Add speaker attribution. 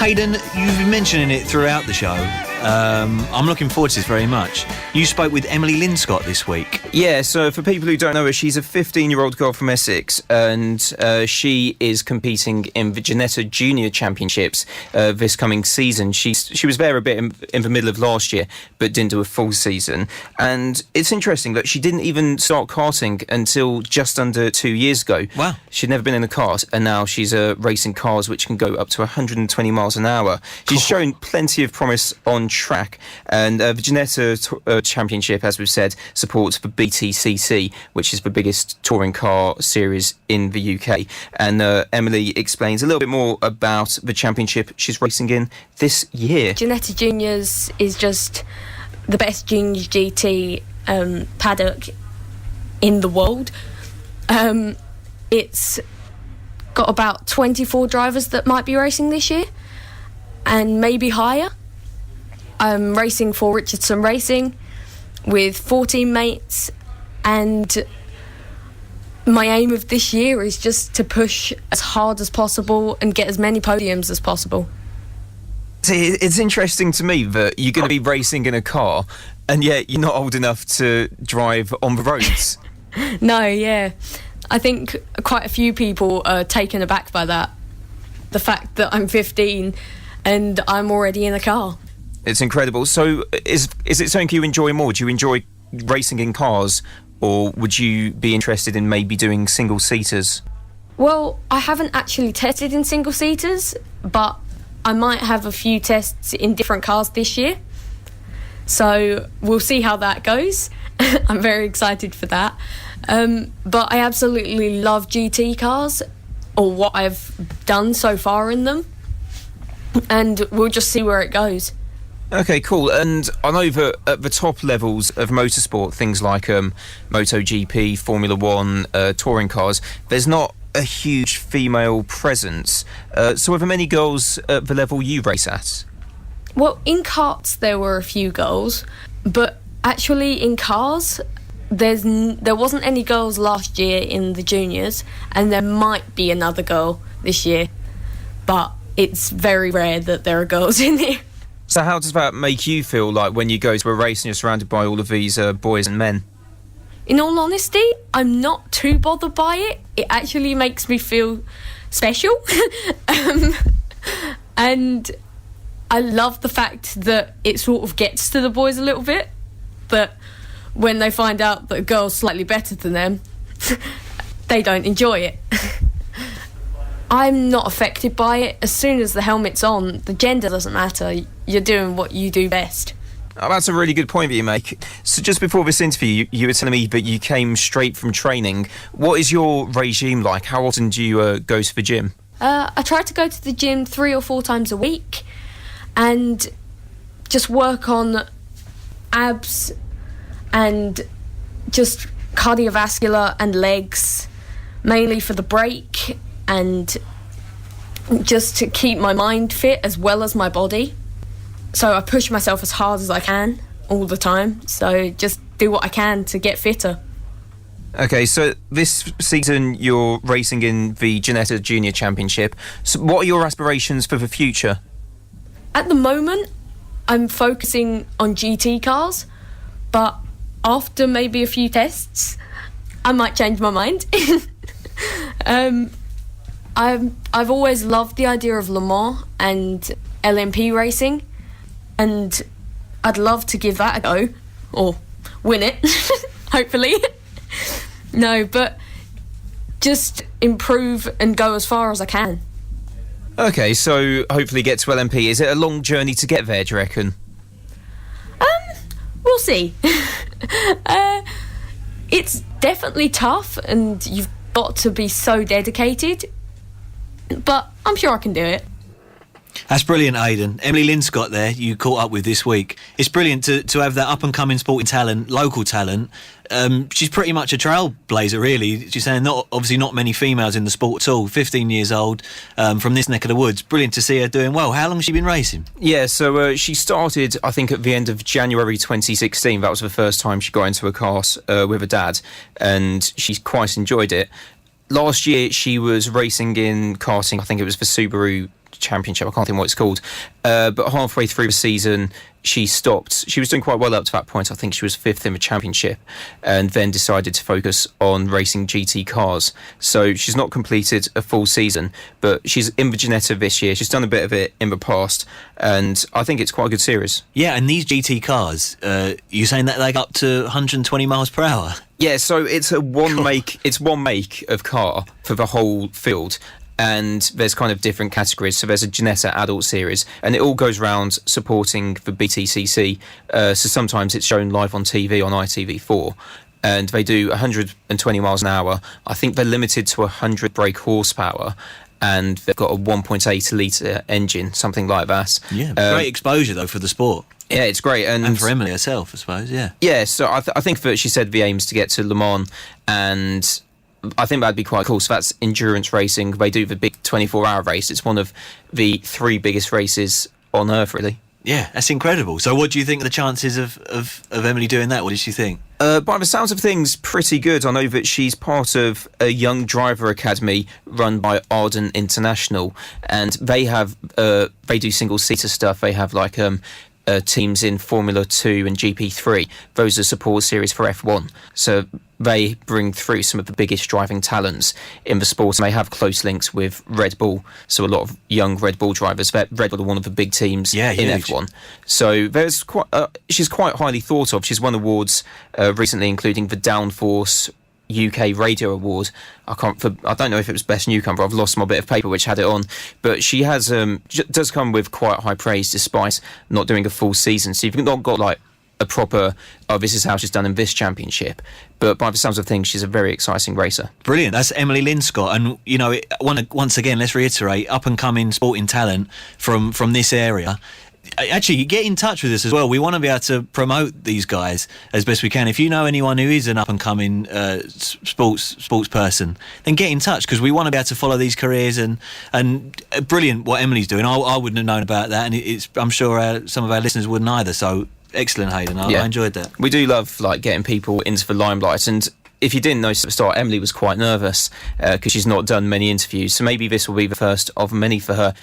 Speaker 1: Haydn, you've been mentioning it throughout the show. I'm looking forward to this very much. You spoke with Emily Linscott this week.
Speaker 2: Yeah, so for people who don't know her, she's a 15-year-old girl from Essex, and she is competing in the Ginetta Junior Championships this coming season. She was there a bit in the middle of last year, but didn't do a full season. And it's interesting that she didn't even start karting until just under 2 years ago.
Speaker 1: Wow.
Speaker 2: She'd never been in a kart, and now she's racing cars which can go up to 120 miles an hour. She's shown plenty of promise on track, and the Ginetta Championship, as we've said, supports the BTCC, which is the biggest touring car series in the UK. And Emily explains a little bit more about the championship she's racing in this year.
Speaker 3: Ginetta Juniors is just the best junior GT paddock in the world. It's got about 24 drivers that might be racing this year, and maybe higher. I'm racing for Richardson Racing with 14 mates, and my aim of this year is just to push as hard as possible and get as many podiums as possible.
Speaker 2: See, it's interesting to me that you're going to be racing in a car, and yet you're not old enough to drive on the roads.
Speaker 3: No, yeah. I think quite a few people are taken aback by that. The fact that I'm 15 and I'm already in a car.
Speaker 2: It's incredible. So is it something you enjoy more? Do you enjoy racing in cars, or would you be interested in maybe doing single-seaters?
Speaker 3: Well, I haven't actually tested in single-seaters, but I might have a few tests in different cars this year. So we'll see how that goes. I'm very excited for that. But I absolutely love GT cars, or what I've done so far in them. And we'll just see where it goes.
Speaker 2: Okay, cool. And I know that at the top levels of motorsport, things like MotoGP, Formula One, touring cars, there's not a huge female presence. So are there many girls at the level you race at?
Speaker 3: Well, in karts there were a few girls, but actually in cars there wasn't any girls last year in the juniors, and there might be another girl this year, but it's very rare that there are girls in there.
Speaker 2: So how does that make you feel, like when you go to a race and you're surrounded by all of these boys and men?
Speaker 3: In all honesty, I'm not too bothered by it. It actually makes me feel special. And I love the fact that it sort of gets to the boys a little bit, that when they find out that a girl's slightly better than them, they don't enjoy it. I'm not affected by it. As soon as the helmet's on, the gender doesn't matter. You're doing what you do best.
Speaker 2: Oh, that's a really good point that you make. So just before this interview, you were telling me that you came straight from training. What is your regime like? How often do you go to the gym?
Speaker 3: I try to go to the gym 3 or 4 times a week and just work on abs and just cardiovascular and legs, mainly for the break, and just to keep my mind fit as well as my body. So I push myself as hard as I can all the time. So just do what I can to get fitter.
Speaker 2: Okay, so this season you're racing in the Ginetta Junior Championship. So what are your aspirations for the future?
Speaker 3: At the moment, I'm focusing on GT cars, but after maybe a few tests, I might change my mind. I've always loved the idea of Le Mans and LMP racing, and I'd love to give that a go, or win it, hopefully. No, but just improve and go as far as I can.
Speaker 2: Okay, so hopefully get to LMP. Is it a long journey to get there, do you reckon?
Speaker 3: We'll see. It's definitely tough, and you've got to be so dedicated, but I'm sure I can do it.
Speaker 1: That's brilliant, Haydn. Emily Linscott there, you caught up with this week. It's brilliant to have that up-and-coming sporting talent, local talent. She's pretty much a trailblazer, really. She's saying obviously not many females in the sport at all. 15 years old, from this neck of the woods. Brilliant to see her doing well. How long has she been racing?
Speaker 2: Yeah, so she started, I think, at the end of January 2016. That was the first time she got into a cart with her dad, and she quite enjoyed it. last year she was racing in karting. I think it was the Subaru Championship. I can't think what it's called. But halfway through the season, she stopped. She was doing quite well up to that point. I think she was 5th in the championship, and then decided to focus on racing GT cars. So she's not completed a full season, but she's in the Ginetta this year. She's done a bit of it in the past, and I think it's quite a good series.
Speaker 1: Yeah, and these GT cars, you're saying that they go up to 120 miles per hour?
Speaker 2: Yeah, so it's one make of car for the whole field. And there's kind of different categories. So there's a Ginetta adult series, and it all goes round supporting the BTCC. So sometimes it's shown live on TV on ITV4, and they do 120 miles an hour. I think they're limited to 100 brake horsepower, and they've got a 1.8 litre engine, something like that.
Speaker 1: Yeah, great exposure though for the sport.
Speaker 2: Yeah, it's great.
Speaker 1: And for Emily herself, I suppose, yeah.
Speaker 2: Yeah, so I think that she said the aim is to get to Le Mans, and I think that'd be quite cool. So that's endurance racing. They do the big 24-hour race. It's one of the 3 biggest races on Earth, really.
Speaker 1: Yeah, that's incredible. So what do you think are the chances of Emily doing that? What does she think?
Speaker 2: By the sounds of things, pretty good. I know that she's part of a young driver academy run by Arden International, and they do single-seater stuff. They have like teams in Formula 2 and GP3. Those are support series for F1. So they bring through some of the biggest driving talents in the sport, and they have close links with Red Bull. So a lot of young Red Bull drivers. Red Bull are one of the big teams in
Speaker 1: huge.
Speaker 2: F1. So she's quite highly thought of. She's won awards recently, including the Downforce UK Radio Award. I don't know if it was Best Newcomer. I've lost my bit of paper which had it on, but she has does come with quite high praise despite not doing a full season. So you've not got like a proper, this is how she's done in this championship, but by the sounds of things, she's a very exciting racer.
Speaker 1: Brilliant. That's Emily Linscott, and you know, once again, let's reiterate, up and coming sporting talent from this area. Actually, get in touch with us as well. We want to be able to promote these guys as best we can. If you know anyone who is an up-and-coming sports person, then get in touch, because we want to be able to follow these careers. And brilliant what Emily's doing. I wouldn't have known about that, and I'm sure some of our listeners wouldn't either. So excellent, Haydn. I enjoyed that.
Speaker 2: We do love getting people into the limelight, and if you didn't notice at the start, Emily was quite nervous because she's not done many interviews. So maybe this will be the first of many for her.